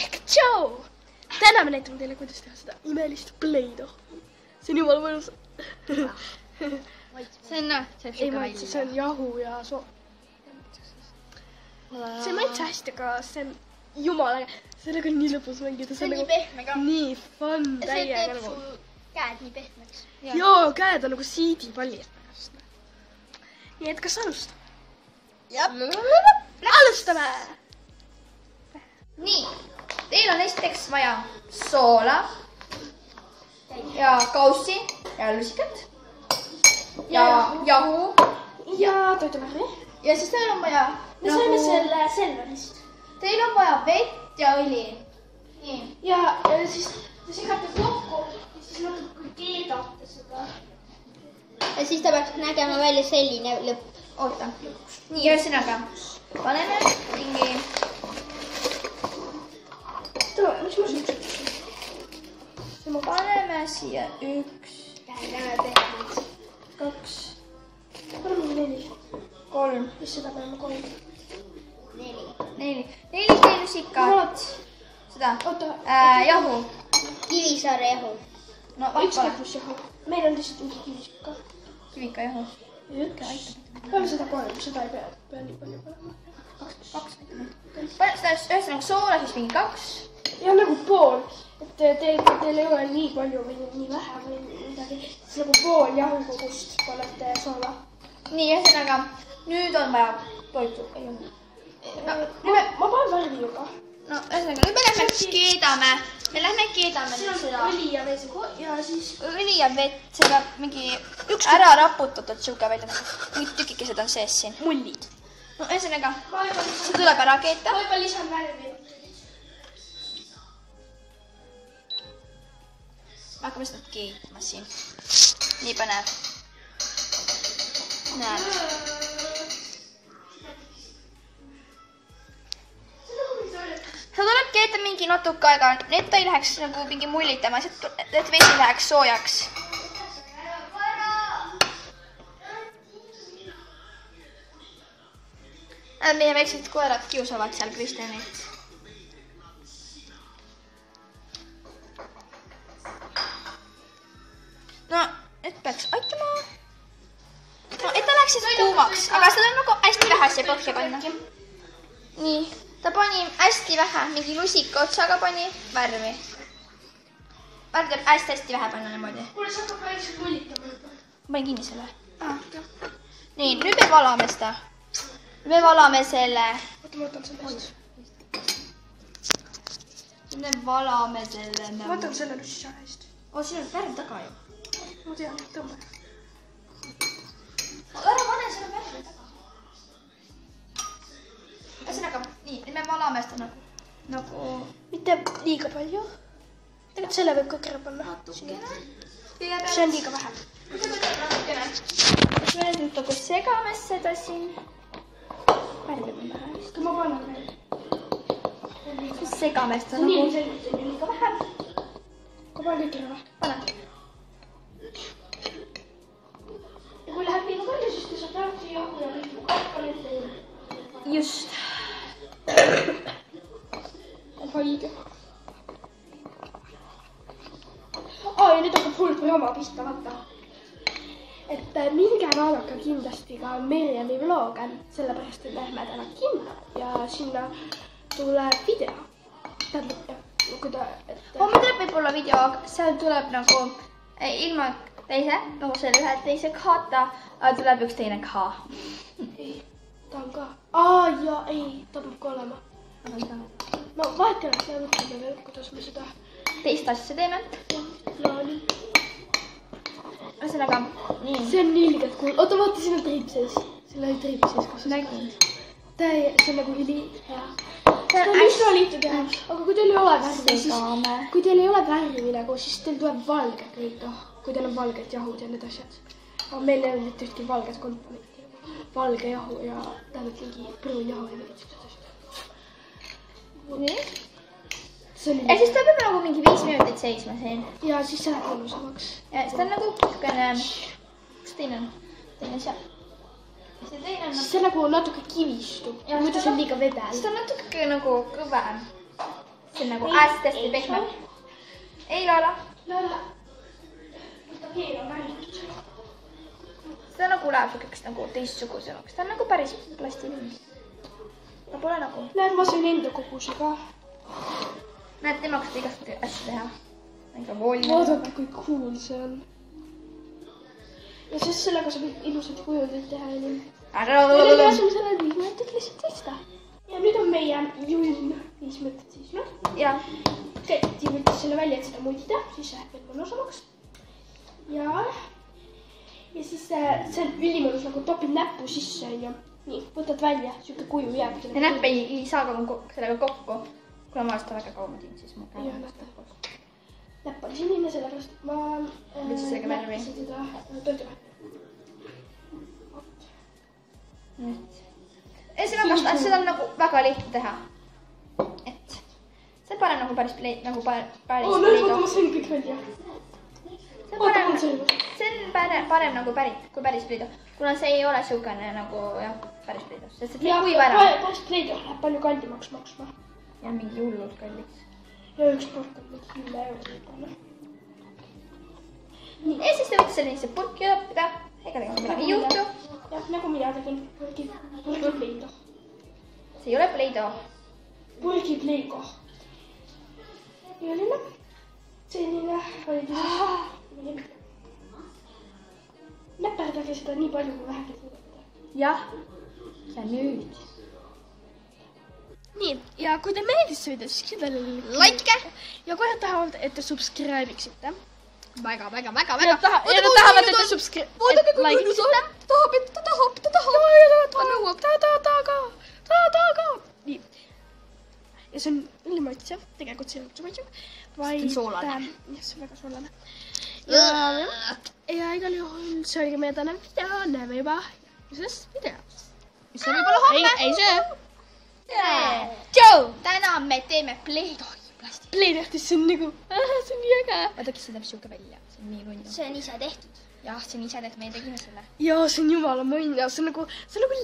ehk tšau! Täna me näitame teile, kuidas teha seda imelist Play-Doh. See on jumala mõnus. See on ei maitse, see on jahu ja soo. See ei maitse hästi, aga see on jumala äge. Sellega on nii lõbus mängida. See on nii pehme ka. Nii fun täiega. See teeb su käed nii pehmeks. Joo, käed on nagu siidipallid. Nii et kas alustame? Alustame! Nii, teil on esiteks vaja soola ja kaussi ja lusikat ja jahu ja toitumärvi. Ja siis teil on vaja me saime selle Selverist. Teil on vaja vett ja õli. Nii. Ja siis te segate kokku ja siis natuke keedate seda. Ja siis ta peaks nägema välja selline lõpp. Oota. Nii, ühesõnaga paneme mingi. Tule, miks ma süksud? Paneme siia 1, 2, paneme 4. 3. Mis seda paneme 3? 4 keenusikat. Seda. Jahu. Kivisaare jahu. No, üks kepus jahu. Meil on lihtsalt mingi kivisika. Kivika jahu. Üks. Peame seda 3, seda ei pea nii palju panema. 2. Pane seda ühesõnaga soola, siis mingi 2. Ja nagu pool. Et teil ei ole nii palju või nii vähe või midagi. Siis nagu pool jahukogust panete soola. Nii, ühesõnaga, nüüd on vaja toitu. Ma panen värvi juba. No, ühesõnaga, nüüd me lähme keedame. Me lähme keedame nüüd seda. Õli ja vesi ja siis... Õli ja vett, see peab mingi ära raputatud siuke välja. Mingid tükikesed on sees siin. Mullid. No, ühesõnaga, see tuleb ära keeta. Ma juba lisan värvi. Me hakkame seda keetma siin. Nii põnev. Näed. Seda tuleb keeta mingi natuke aega. Need ta ei läheks nagu mingi mullitama, et vesi läheks soojaks. Meie väiksed koerad kiusavad seal Kristjanit. No, et peaks aitama. No, et ta läheks siis kuumaks, aga seda on nagu hästi vähe siia põhja panna. Nii, ta pani hästi vähe, mingi lusika otsaga pani värvi. Värv tuleb hästi vähe panna niimoodi. Kuule, sa hakkab väikselt mullitama juba. Ma panin kinni selle. Nii, nüüd me valame seda. Me valame selle. Oota, ma võtan sellest. Nüüd me valame selle. Ma võtan selle lussisa eest. Oo, siin on värv taga ju. Ma tean, tõmba. Ära pane selle värvi taga. Ühesõnaga, nii, nüüd me valame seda nagu... Mitte liiga palju. Tegelikult selle võib kõik ära panna. Natukene. See on liiga vähe. Me nüüd nagu segame seda siin. Värvi on vähe. Kui ma panen veel. Siis segame seda Nii, nagu... see on liiga vähe. Kui panen kõik ära vähe. Pane. Ja kui läheb liiga palju, siis te saate alati jahu ja kõik kakkaneid teile. Just. On haige. Ja nüüd hakkab hull promo pihta, vaata. Et minge vaadake kindlasti ka Merjami vlogge, sellepärast et lähme täna kinno ja sinna tuleb video. Tähendab, kui ta... Homme tuleb võib-olla video, aga seal tuleb nagu ilma teise, nagu selle ühe teise K-ta, aga tuleb üks teine K. Ei, ta on ka. Ja ei, ta peab ka olema. No vahet ei ole, me mõtleme veel, kuidas me seda... Teist asja teeme. Ja nii. Ühesõnaga, nii. See on nii ilgelt cool. Oota, vaata, siin on triip sees. Siin oli triip sees, kus nägin. See on nagu üli hea. See on üsna lihtne teha, aga kui teil ei ole värvi, siis... Kui teil ei ole värvi nagu, siis teil tuleb valge kõik, kui teil on valged jahud ja need asjad. Aga meil ei ole mitte ühtki valget komponenti. Valge jahu ja tähendab mingi pruun jahu ja mingid sellised asjad. Nii. Ja siis ta peab nagu mingi 5 minutit seisma siin. Ja siis see läheb mõnusamaks. Ja siis ta on nagu kukene... Kus teine on? Teine seal. Siis see nagu natuke kivistub. Muidu see on liiga vedel. Siis ta on natuke nagu kõvem. see on nagu hästi pehme. Ei, Lola. Lola. Ta keel on väritud. Seda nagu läheb üks nagu teistsuguseks. Ta on nagu päris plastiline. Ta pole nagu... Näed, ma sain enda koguse ka. Näed, tema saab igast asju teha. Vaadake, kui cool see on. Ja sest sellega saab ilusad kujundid teha ja nii. Meil ei asum selle 5 minutit lihtsalt teista. Ja nüüd on meie juhim 5 minutit siis, noh? Ja. Käti võttis selle välja, et seda mudida, siis läheb veel mõnusamaks. Ja siis see on ülimõnus nagu topid näppu sisse, on ju. Nii, võtad välja, siuke kuju jääb. Ja näpp ei saa sellega kokku. Kuna ma seda väga kaua mõdin, siis ma käin. Näpp on sinine, sellepärast ma näppisin seda toidule. Seda on nagu väga lihtne teha. Et see on parem nagu päris pleit, nagu päris pleido. Näed, ma sain kõik välja. See on parem nagu kui päris pleido. Kuna see ei ole siukene nagu, jah, päris pleido. Sest see kui ära. Päris pleido läheb palju kallimaks maksma. Ja mingi hullult kalliks. Ja üks pork on mingi 10 € võib-olla. Ja siis te võite sellise purki õppida. Ega tegelikult midagi ei juhtu. Jah, nagu mina tegin purgi pleido. See ei ole pleido. Purgi pleido. Ja oli selline oli tüli. Näperdage seda nii palju, kui vähegi suudate. Jah. Ja nüüd. Nii, ja kui te meeldis see video, siis kindel like. Ja kui nad tahavad, et te subscribe'iksite. Väga. Ja nad tahavad, et te subscribe. Vaadake, kui mõnus on. Ta tahab. Ta nõuab. Nii. Ja see on ülimaitsev. Tegelikult see on maitsev. See on soolane. Jah, see on väga soolane. Ja igal juhul see oligi meie tänane video. Näeme juba selles videos. Mis on võib-olla homme. Ei see. Tšau! Täna me teeme pleidohi plasti. Pleidohtis, see on nagu, see on nii äge. Vaadake, see teeb siuke välja. See on nii lunn. See on ise tehtud. Jah, see on ise tehtud. Meie tegime selle. Jaa, see on jumala mõnn ja see on nagu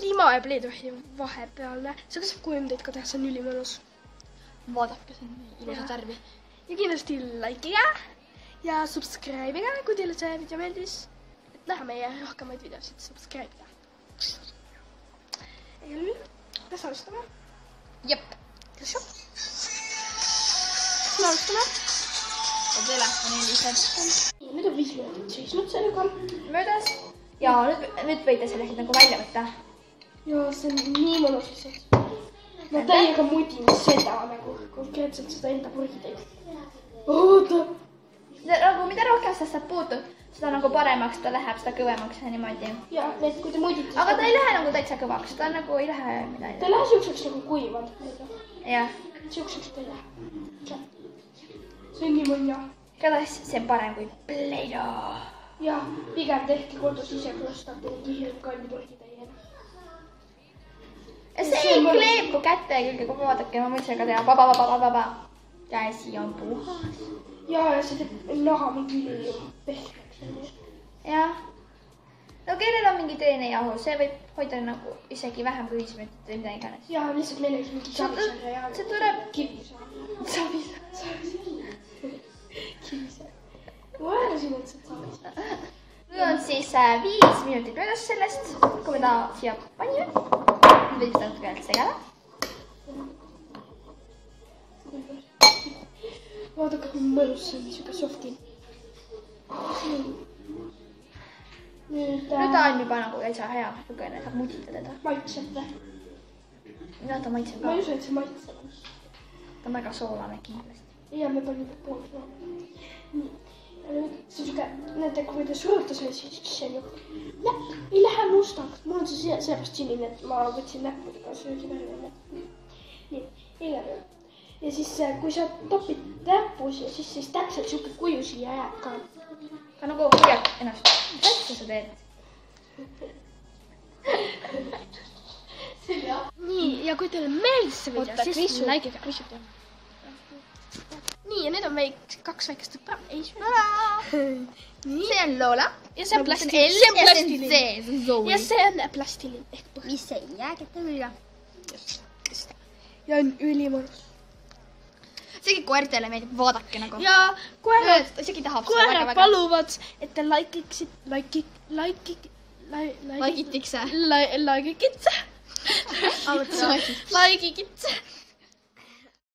lima ja pleidohi vahepealne. See ka saab kujundeid ka teha, see on ülimõnus. Vaadake, see on ilusad värvi. Ja kindlasti like'iga ja subscribe'iga, kui teile see video meeldis. Et näha meie rohkemaid videosid, subscribe'iga. Ega nüüd, kas alustame? Jep. Kas me alustame? Ja telefoni lihtsalt. Nüüd on 5 minutit seisnud sellega. Möödas. Ja nüüd võite sellised nagu välja võtta. Ja see on nii mõnus lihtsalt. Ma täiega mudin seda nagu konkreetselt seda enda purgi teid. Oota! Nagu mida rohkem seda saab puutud, seda nagu paremaks ta läheb, seda kõvemaks ja niimoodi. Jaa, need kui te mudite. Aga ta ei lähe nagu täitsa kõvaks, ta nagu ei lähe midagi. Ta ei lähe siukseks nagu kuivad. Jah. Siukseks ta ei lähe. See on nii mõnja. Igatahes see on parem kui pleido. Jah, pigem tehti kodus ise, kui ostate nii kalli purgi täiena. Ja see ei kleepu kätte ja külge, kui vaadake, ma mõtlesin ka teha vaba. Käsi on puhas. Ja see teeb naha mingi pehmeks. Jah. No kellel on mingi teenejahu, see võib hoida nagu isegi vähem kui 5 minutit või mida iganes. Jaa, lihtsalt meil oli mingi savisaare ja see tuleb kivisaare. Kivisaare. Ma arvasin, et see savisaare. Nüüd on siis 5 minutit möödas sellest, kui me ta siia panime. Nüüd võite ta natuke segada. Vaadake, kui mõnus see on, niisugune softi. Nüüd ta on juba nagu täitsa hea, lugene, saab mudita teda. Maitseb või? Jah, ta maitseb ka. Ma ei usu, et see maitseb. Ta on väga soolane kindlasti. Ja me panime pool soolane. Nii. See on siuke, näete, kui te surute selle, siis see on ju näpp ei lähe mustaks. Mul on see sellepärast sinine, et ma võtsin näppudega söögi värvi. Nii, igal juhul. Ja siis, kui sa topid näppus ja siis täpselt siuke kuju siia jääb ka. Ka nagu hoiad ennast. Mis sa teed? Nii, ja kui teile meeldis see video, siis like'iga. Nii, ja nüüd on meil 2 väikest tüppa. See on Lola. Ja see on plastiline. Ja see on plastiline. Mis ei jää kätte külge. Ja on ülimõnus. isegi koertele meeldib, vaadake nagu. Ja koerad, isegi tahab koerad paluvad, et te laikiksid, laikitikse. Laikikitse.